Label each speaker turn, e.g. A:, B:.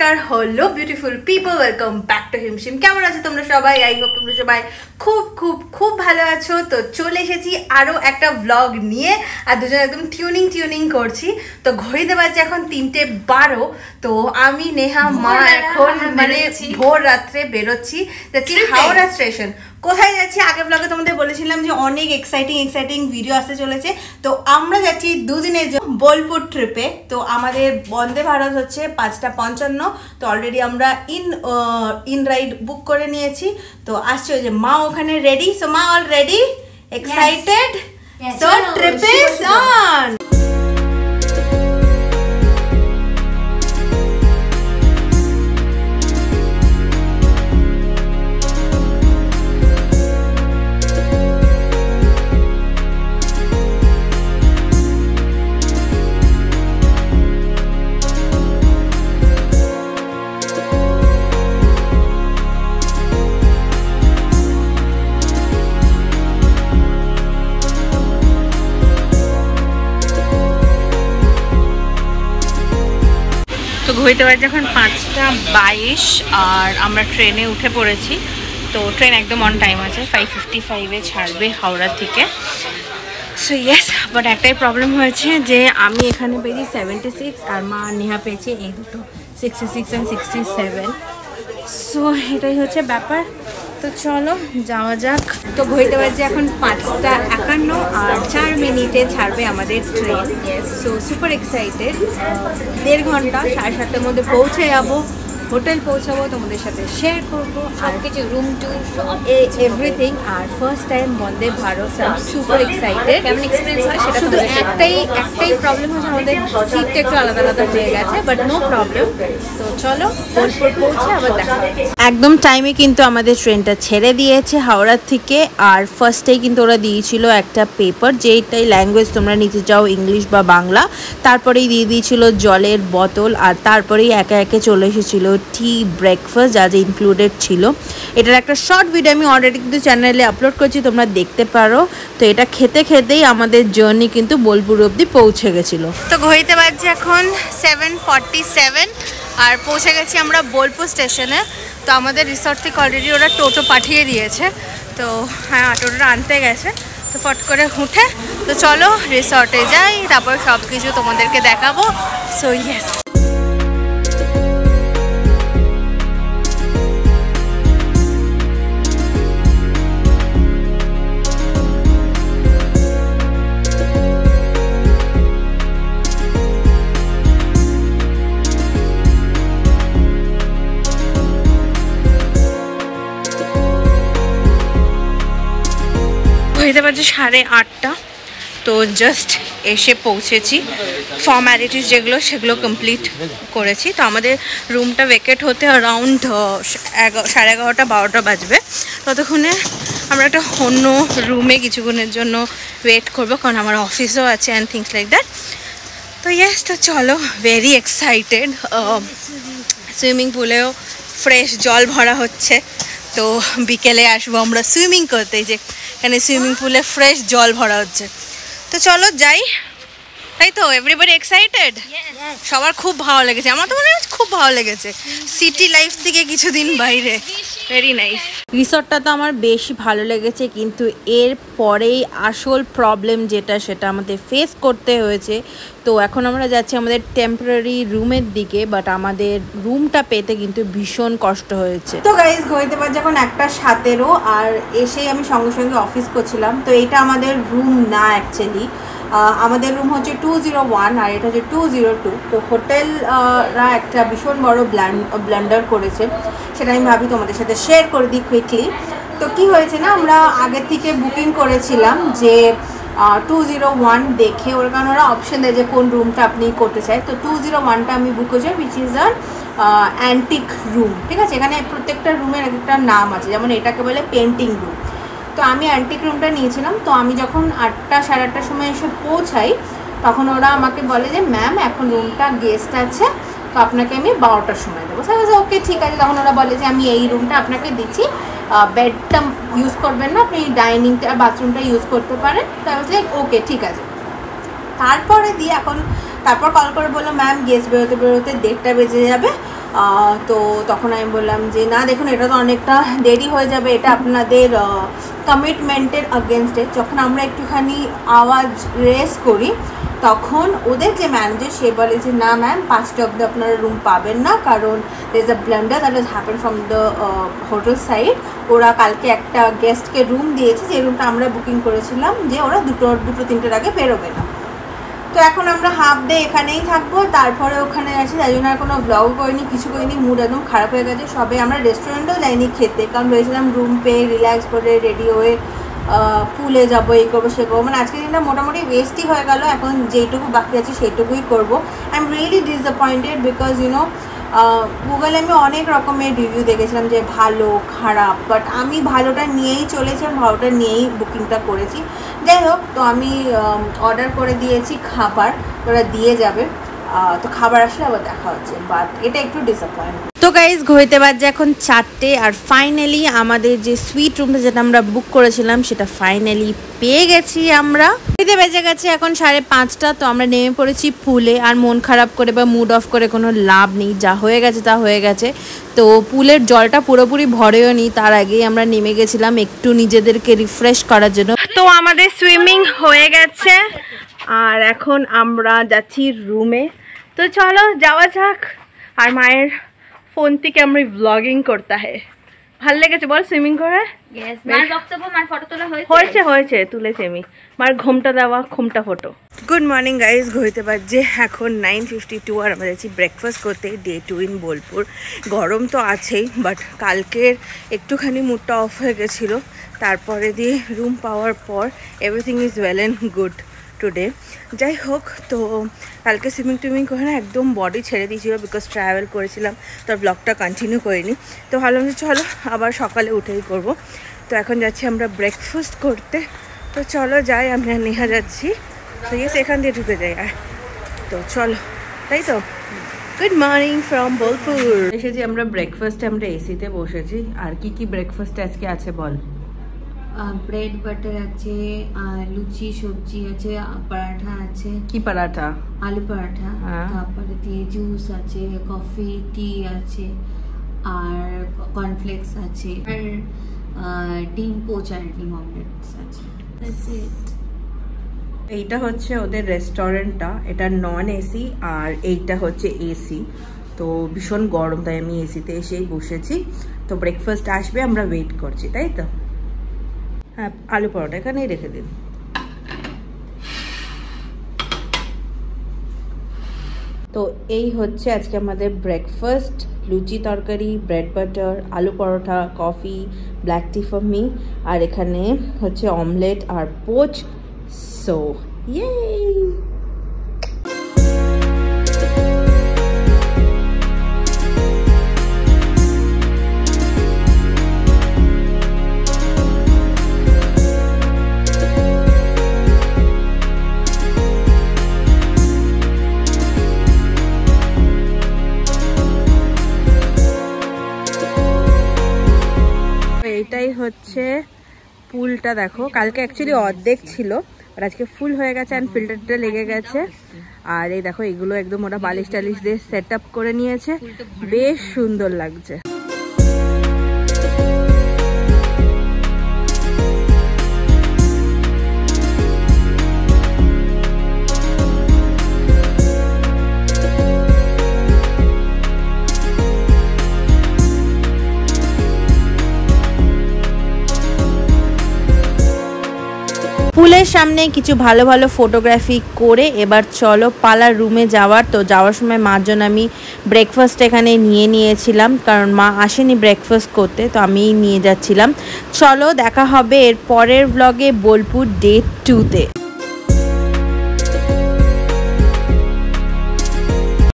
A: নমস্কার hello beautiful people, welcome back to হিমশিম। কেমন আছো তোমরা সবাই? আই হোপ তোমরা সবাই খুব খুব খুব ভালো আছো। তো চলে এসেছি আরও একটা ব্লগ নিয়ে, আর দুজন একদম টিউনিং করছি। তো ঘড়িতে বাজছে এখন 3:12। তো আমি নেহা মা এখন মানে ভোর রাত্রে বেরোচ্ছি, যাচ্ছি হাওড়া স্টেশন। কোথায় যাচ্ছি আগে ব্লগে তোমাদের বলেছিলাম যে অনেক এক্সাইটিং ভিডিও আসতে চলেছে। তো আমরা যাচ্ছি দুদিনের জন্য বোলপুর ট্রিপে। তো আমাদের বন্দে ভারত হচ্ছে 5:55। তো অলরেডি আমরা ইন রাইড বুক করে নিয়েছি। তো আসছে ওই যে মা ওখানে রেডি। সো মা all ready, excited? So trip is on. তো ঘুরতে বাজে এখন 5:22 আর আমরা ট্রেনে উঠে পড়েছি। তো ট্রেন একদম অন টাইম আছে, 5:55-এ ছাড়বে হাওড়া থেকে। সো ইয়েস, বাট একটাই প্রবলেম হয়েছে যে আমি এখানে পেয়েছি 76 আর মা নেহা পেয়েছে এই দুটো 66 and 67। সো এটাই হচ্ছে ব্যাপার। তো চলো যাওয়া যাক। তো ঘুরতে বাজে এখন 5:51 আর 4 মিনিটে ছাড়বে আমাদের ট্রেন। So super excited. 1.5 ঘন্টা 7:30-এর মধ্যে পৌঁছে যাবো, হোটেল পৌঁছাবো, তোমাদের সাথে শেয়ার করবো আর কিছু রুম ট্যুর এভরিথিং। আর first time Vande Bharat, super excited. কেমন এক্সপিরিয়েন্স হয় সেটা শুধু একটাই প্রবলেম হচ্ছে, আমাদের সিটটা একটু আলাদা হয়ে গেছে, বাট নো প্রবলেম। তো চলো বোলপুর পৌঁছে আবার দেখা। একদম টাইমে কিন্তু আমাদের ট্রেনটা ছেড়ে দিয়েছে হাওড়া থেকে। আর ফার্স্টেই কিন্তু ওরা দিয়েছিল একটা পেপার, যেটাই ল্যাঙ্গুয়েজ তোমরা নিতে চাও, ইংলিশ বা বাংলা। তারপরেই দিয়ে দিয়েছিল জলের বোতল, আর তারপরেই একে একে চলে এসেছিলো টি, ব্রেকফাস্ট যা যা ইনক্লুডেড ছিল। এটার একটা শর্ট ভিডিও আমি অলরেডি কিন্তু চ্যানেলে আপলোড করছি, তোমরা দেখতে পারো। তো এটা খেতেই আমাদের জার্নি কিন্তু বোলপুর অবধি পৌঁছে গেছিলো। তো ঘড়িতে বাজছে এখন 7:47 আর পৌঁছে গেছি আমরা বোলপুর স্টেশনে। তো আমাদের রিসর্ট থেকে অলরেডি ওরা টোটো পাঠিয়ে দিয়েছে। তো হ্যাঁ, টোটোটা আনতে গেছে। তো ফট করে উঠে তো চলো রিসর্টে যাই, তারপর সব কিছু তোমাদেরকে দেখাবো। So yes. হইতে পারছে 8:30। তো জাস্ট এসে পৌঁছেছি, ফর্ম্যালিটিস যেগুলো সেগুলো কমপ্লিট করেছি। তো আমাদের রুমটা ভেকেট হতে অ্যারাউন্ড 11:30-12টা বাজবে। ততক্ষণে আমরা একটা অন্য রুমে কিছুক্ষণের জন্য ওয়েট করবো, কারণ আমার অফিসও আছে অ্যান্ড থিংস লাইক দ্যাট। তো ইয়েস, তো চলো, ভেরি এক্সাইটেড। সুইমিং পুলেও ফ্রেশ জল ভরা হচ্ছে। তো বিকেলে আসবো আমরা সুইমিং করতে, যে এখানে সুইমিং পুলে ফ্রেশ জল ভরা হচ্ছে। তো চলো যাই, তাই তো? Everybody excited? সবার খুব ভালো লেগেছে, আমার তো মনে হয় খুব ভালো লেগেছে। সিটি লাইফ থেকে কিছুদিন বাইরে, ভেরি নাইস। রিসর্টটা তো আমার বেশি ভালো লেগেছে, কিন্তু এর পরেই আসল প্রবলেম যেটা, সেটা আমাদের ফেস করতে হয়েছে। তো এখন আমরা যাচ্ছি আমাদের টেম্পোরারি রুমের দিকে, বাট আমাদের রুমটা পেতে কিন্তু ভীষণ কষ্ট হয়েছে। তো গাইজ ঘড়িতে বাজে এখন 1:17 আর এসেই আমি সঙ্গে অফিস করছিলাম। তো এটা আমাদের রুম না, অ্যাকচুয়ালি আমাদের রুম হচ্ছে 201 আর এটা হচ্ছে 202। তো হোটেলরা একটা ভীষণ বড় ব্লান্ডার করেছে, সেটা আমি ভাবি তোমাদের সাথে শেয়ার করে দিই কুইকলি। তো কি হয়েছে না, আমরা আগে থেকে বুকিং করেছিলাম যে 201 দেখে, ওর কারণ ওরা অপশন দেয় যে কোন রুমটা আপনি করতে চাই। তো 201টা আমি বুক করেছি, which is our antique room. ঠিক আছে, এখানে প্রত্যেকটা রুমের একটা নাম আছে, যেমন এটাকে বলে পেন্টিং রুম। তো আমি অ্যান্টিক রুমটা নিয়েছিলাম। তো আমি যখন 8টা সাড়ে 8টার সময় এসে পৌঁছাই, তখন ওরা আমাকে বলে যে ম্যাম এখন রুমটা গেস্ট আছে, তো আপনাকে আমি 12টার সময় দেবো। স্যার ওকে ঠিক আছে। তখন ওরা বলে যে আমি এই রুমটা আপনাকে দিচ্ছি, বেডটা ইউজ করবেন না, আপনি ডাইনিংটা বাথরুমটা ইউজ করতে পারেন। তাহলে ওকে ঠিক আছে। তারপরে দিয়ে এখন তারপর কল করে বললো ম্যাম গেস্ট বেরোতে বেরোতে 1:30 বেজে যাবে, তো তখন আমি বললাম যে না দেখুন এটা তো অনেকটা দেরি হয়ে যাবে, এটা আপনাদের কমিটমেন্টের আগেনস্টে। যখন আমরা একটুখানি আওয়াজ রেস করি তখন ওদের যে ম্যানেজার সে বলে যে না ম্যাম 5টা অবধি আপনারা রুম পাবেন না, কারণ there is a blunder that has happen from the hotel side. ওরা কালকে একটা গেস্টকে রুম দিয়েছে, যে রুমটা আমরা বুকিং করেছিলাম, যে ওরা দুটো 3টের আগে বেরোবে না। তো এখন আমরা হাফ ডে এখানেই থাকবো, তারপরে ওখানে আছি, তাই জন্য আর কোনো ব্লগ করিনি, কিছু করিনি, মুড একদম খারাপ হয়ে গেছে। সবে আমরা রেস্টুরেন্টেও যাইনি খেতে, কারণ ভেবেছিলাম রুম পেয়ে রিল্যাক্স করে রেডি হয়ে পুলে যাবো, এই করবো সে করবো, মানে আজকের দিনটা মোটামুটি ওয়েস্টই হয়ে গেল। এখন যেইটুকু বাকি আছে সেইটুকুই করবো। I am really disappointed because গুগলে আমি অনেক রকমের রিভিউ দেখেছিলাম যে ভালো খারাপ, বাট আমি ভালোটা নিয়েই চলেছি, ভালোটা নিয়েই বুকিংটা করেছি। যাই হোক, তো আমি অর্ডার করে দিয়েছি খাবার, ওরা দিয়ে যাবে, তো খাবার আসলে আবার দেখা হচ্ছে, বাট এটা একটু ডিসঅ্যাপয়েন্ট। তো গাইজ ঘড়িতে বাজে এখন 4টে, আর ফাইনালি আমাদের যে সুইট রুমটা যেটা আমরা বুক করেছিলাম সেটা ফাইনালি পেয়ে গেছি আমরা। ঘড়িতে বেজে গেছে এখন 5:30, তো আমরা নেমে পড়েছি পুলে। আর মন খারাপ করে বা মুড অফ করে কোনো লাভ নেই, যা হয়ে গেছে তা হয়ে গেছে। তো পুলের জলটা পুরোপুরি ভরেও নি, তার আগেই আমরা নেমে গেছিলাম একটু নিজেদেরকে রিফ্রেশ করার জন্য। তো আমাদের সুইমিং হয়ে গেছে আর এখন আমরা যাচ্ছি রুমে। তো চলো যাওয়া যাক। আর মায়ের ফোন থেকে আমরা ব্লগিং করতে হয়। ভাল লেগেছে বল সুইমিং করে? হয়েছে তুলেছে আমি মার ঘুমটা দেওয়া ঘুমটা ফটো। গুড মর্নিং গাইজ, ঘুরতে পারছে এখন 9:52 আর আমরা যাচ্ছি ব্রেকফাস্ট করতে ডে 2 ইন বোলপুর। গরম তো আছেই, বাট কালকের একটুখানি মুডটা অফ হয়ে গেছিলো, তারপরে দিয়ে রুম পাওয়ার পর everything is well and good today. যাই হোক, তো কালকে সুইমিং করে না একদম বডি ছেড়ে দিয়েছিল, বিকজ ট্রাভেল করেছিলাম, তো ব্লগটা কন্টিনিউ করিনি। তো ভাবলাম যে চলো আবার সকালে উঠেই করব। তো এখন যাচ্ছি আমরা ব্রেকফাস্ট করতে। তো চলো যাই, আমরা নেহা যাচ্ছি, তো ইয়েস এখান দিয়ে ঢুকে যাই। আর তো চলো, তাই তো। Good morning from Bolpur. এসেছি আমরা ব্রেকফাস্টে, আমরা এসিতে বসেছি। আর কি কি ব্রেকফাস্টে আজকে আছে বল?
B: ব্রেড বাটার আছে, লুচি সবজি আছে, পরাঠা আছে।
A: কি পরাঠা?
B: আলু পরাঠা। তারপরে দিয়ে জুস আছে, কফি, টি আছে, আর কর্নফ্লেক্স আছে, আর ডিম পোচ আর ডিম অমলেটস আছে।
A: এইটা হচ্ছে ওদের রেস্টুরেন্টটা, এটা নন এসি, আর এইটা হচ্ছে এসি। তো ভীষণ গরম, তাই আমি এসিতে এসেই বসেছি। তো ব্রেকফাস্ট আসবে, আমরা ওয়েট করছি, তাই তো। হ্যাঁ, আলু পরোটা এখানেই রেখে দিন। তো এই হচ্ছে আজকে আমাদের ব্রেকফাস্ট, লুচি তরকারি, bread butter, aloo paratha, coffee, black tea for me, আর এখানে হচ্ছে অমলেট আর পোচ। সো ইয়ে এইটাই হচ্ছে পুলটা। দেখো কালকে অ্যাকচুয়ালি অর্ধেক ছিল, আর আজকে ফুল হয়ে গেছে, অ্যান্ড ফিল্টারটা লেগে গেছে। আর এই দেখো এগুলো একদম ওরা বালিশ টালিশ দিয়ে সেট আপ করে নিয়েছে, বেশ সুন্দর লাগছে। পুলের সামনে কিছু ভালো ভালো ফটোগ্রাফি করে এবার চলো পালার রুমে যাওয়ার। তো যাওয়ার সময় মার জন্য আমি ব্রেকফাস্ট এখানে নিয়ে নিয়েছিলাম, কারণ মা আসেনি ব্রেকফাস্ট করতে, তো আমিই নিয়ে যাচ্ছিলাম। চলো দেখা হবে এর পরের ব্লগে বোলপুর ডে 2-তে।